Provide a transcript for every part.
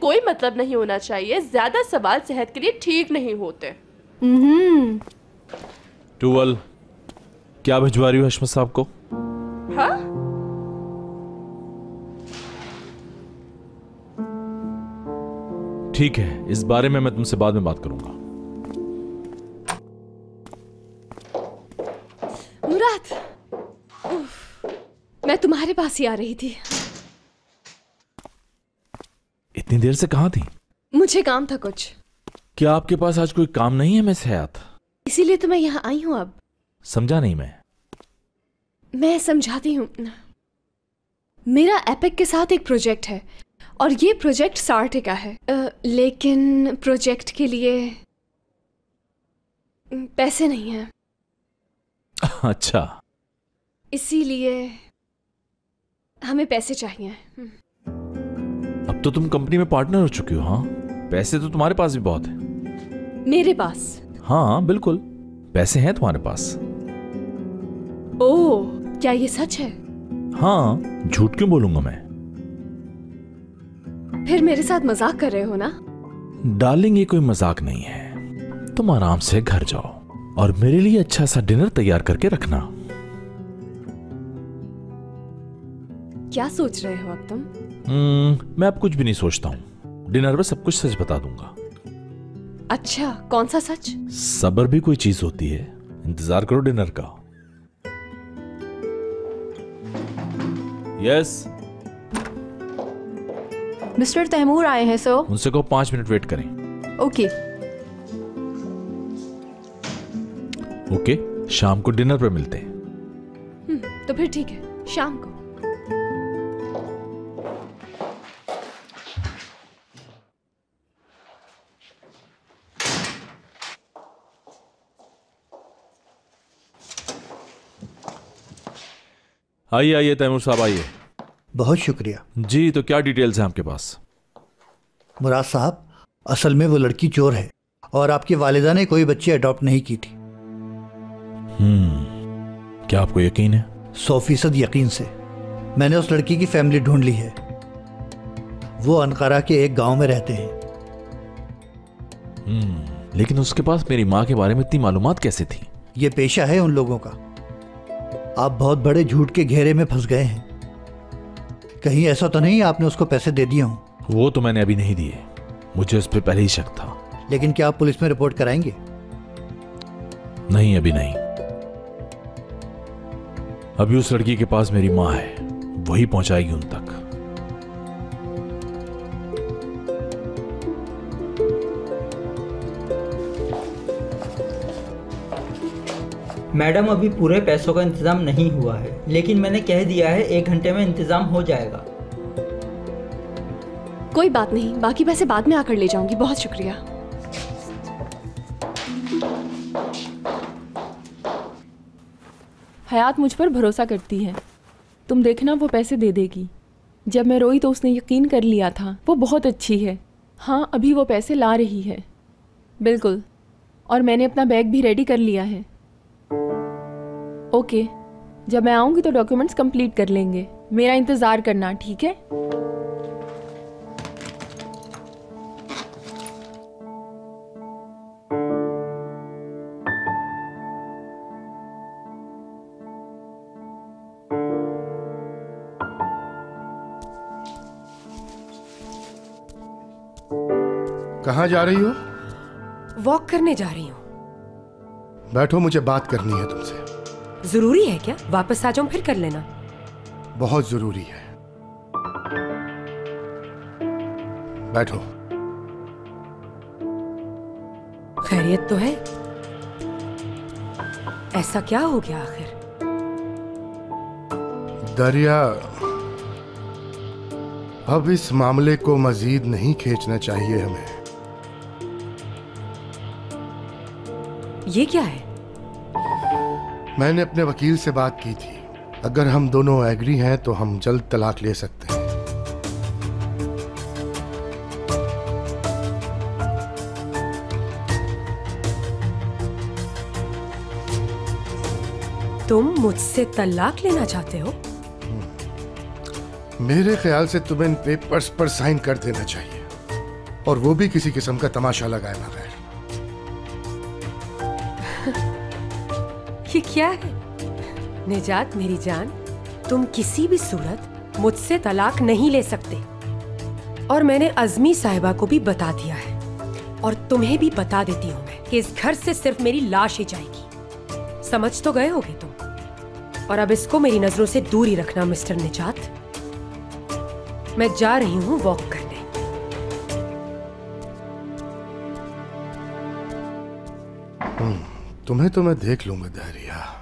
कोई मतलब नहीं होना चाहिए। ज्यादा सवाल सेहत के लिए ठीक नहीं होते। टूवल क्या भिजवा रही हो हशमत साहब को? हाँ? ठीक है, इस बारे में मैं तुमसे बाद में बात करूंगा। मुराद, मैं तुम्हारे पास ही आ रही थी। इतनी देर से कहां थी? मुझे काम था कुछ। क्या आपके पास आज कोई काम नहीं है मिस हयात? इसीलिए तो मैं यहाँ आई हूँ। अब समझा नहीं मैं समझाती हूँ। मेरा एपिक के साथ एक प्रोजेक्ट है और ये प्रोजेक्ट सार्टे का है, लेकिन प्रोजेक्ट के लिए पैसे नहीं हैं। अच्छा, इसीलिए हमें पैसे चाहिए। अब तो तुम कंपनी में पार्टनर हो चुकी हो। हाँ, पैसे तो तुम्हारे पास भी बहुत है। मेरे पास? हाँ बिल्कुल, पैसे हैं तुम्हारे पास। ओह, क्या ये सच है? हाँ, झूठ क्यों बोलूंगा मैं? फिर मेरे साथ मजाक कर रहे हो ना? डार्लिंग, ये कोई मजाक नहीं है। तुम आराम से घर जाओ और मेरे लिए अच्छा सा डिनर तैयार करके रखना। क्या सोच रहे हो अब तुम? मैं अब कुछ भी नहीं सोचता हूँ। डिनर में सब कुछ सच बता दूंगा। अच्छा, कौन सा सच? सब्र भी कोई चीज होती है। इंतजार करो डिनर का। यस। मिस्टर तैमूर आए हैं सर। उनसे कहो 5 मिनट वेट करें। ओके। ओके, शाम को डिनर पर मिलते हैं। तो फिर ठीक है, शाम को। आइए आइए तैमूर साहब, आइए। बहुत शुक्रिया जी, तो क्या डिटेल्स हैं आपके पास? मुराद साहब, असल में वो लड़की चोर है और आपकी वालिदा ने कोई बच्ची अडॉप्ट नहीं की थी। क्या आपको यकीन है? 100% यकीन से। मैंने उस लड़की की फैमिली ढूंढ ली है। वो अनकारा के एक गांव में रहते हैं। लेकिन उसके पास मेरी माँ के बारे में इतनी मालूमात कैसे थी? ये पेशा है उन लोगों का। आप बहुत बड़े झूठ के घेरे में फंस गए हैं। कहीं ऐसा तो नहीं आपने उसको पैसे दे दिए हों? वो तो मैंने अभी नहीं दिए, मुझे उस पर पहले ही शक था। लेकिन क्या आप पुलिस में रिपोर्ट कराएंगे? नहीं, अभी नहीं। अभी उस लड़की के पास मेरी माँ है, वही पहुंचाएगी उन तक। मैडम, अभी पूरे पैसों का इंतजाम नहीं हुआ है, लेकिन मैंने कह दिया है 1 घंटे में इंतजाम हो जाएगा। कोई बात नहीं, बाकी पैसे बाद में आकर ले जाऊंगी। बहुत शुक्रिया। हयात मुझ पर भरोसा करती है। तुम देखना, वो पैसे दे देगी। जब मैं रोई तो उसने यकीन कर लिया था। वो बहुत अच्छी है। हाँ, अभी वो पैसे ला रही है। बिल्कुल। और मैंने अपना बैग भी रेडी कर लिया है। ओके, जब मैं आऊँगी तो डॉक्यूमेंट्स कंप्लीट कर लेंगे। मेरा इंतज़ार करना, ठीक है? कहाँ जा रही हो? वॉक करने जा रही हूँ। बैठो, मुझे बात करनी है तुमसे। जरूरी है क्या? वापस आ जाऊं फिर कर लेना। बहुत जरूरी है। बैठो। खैरियत तो है? ऐसा क्या हो गया आखिर? दरिया, अब इस मामले को मजीद नहीं खींचना चाहिए हमें। ये क्या है? मैंने अपने वकील से बात की थी। अगर हम दोनों एग्री हैं तो हम जल्द तलाक ले सकते हैं। तुम मुझसे तलाक लेना चाहते हो? मेरे ख्याल से तुम्हें इन पेपर्स पर साइन कर देना चाहिए। और वो भी किसी किस्म का तमाशा लगाए बगैर। ये क्या है? निजात मेरी जान, तुम किसी भी सूरत मुझसे तलाक नहीं ले सकते। और मैंने अज़मी साहिबा को भी बता दिया है, और तुम्हें भी बता देती हूँ मैं कि इस घर से सिर्फ मेरी लाश ही जाएगी। समझ तो गए होगे तुम। और अब इसको मेरी नजरों से दूर ही रखना मिस्टर निजात। मैं जा रही हूँ वॉक करने। तुम्हें तो मैं देख लूंगा दहरिया।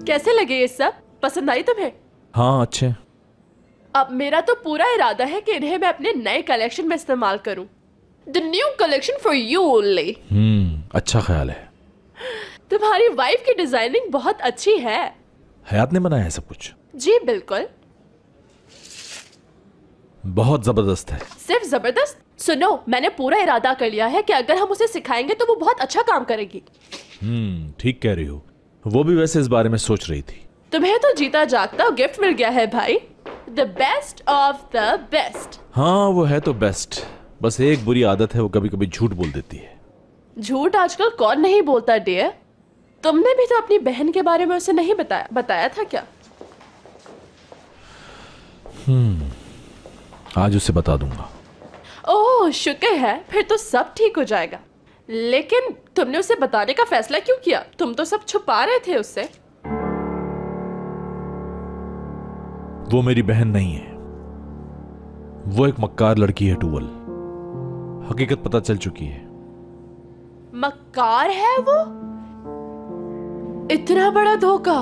कैसे लगे ये सब? पसंद आई तुम्हें? हाँ अच्छे। अब मेरा तो पूरा इरादा है कि इन्हें मैं अपने नए कलेक्शन में इस्तेमाल करूं। The new collection for you only। अच्छा ख्याल है। तुम्हारी वाइफ की डिजाइनिंग बहुत अच्छी है। हयात ने बनाया है सब कुछ? जी बिल्कुल। बहुत जबरदस्त है। सिर्फ जबरदस्त? सुनो, मैंने पूरा इरादा कर लिया है कि अगर हम उसे सिखाएंगे तो वो बहुत अच्छा काम करेगी। ठीक कह रही हो। वो भी वैसे इस बारे में सोच रही थी। तुम्हें तो जीता जागता गिफ्ट मिल गया है भाई। The best of the best. हाँ वो है तो बेस्ट, बस एक बुरी आदत है, वो कभी कभी झूठ बोल देती है। झूठ आजकल कौन नहीं बोलता डियर? तुमने भी तो अपनी बहन के बारे में उसे नहीं बताया था क्या? आज उसे बता दूंगा। ओह शुक्र है, फिर तो सब ठीक हो जाएगा। लेकिन तुमने उसे बताने का फैसला क्यों किया? तुम तो सब छुपा रहे थे उससे। वो मेरी बहन नहीं है, वो एक मक्कार लड़की है टूवल। हकीकत पता चल चुकी है। मक्कार है वो? इतना बड़ा धोखा?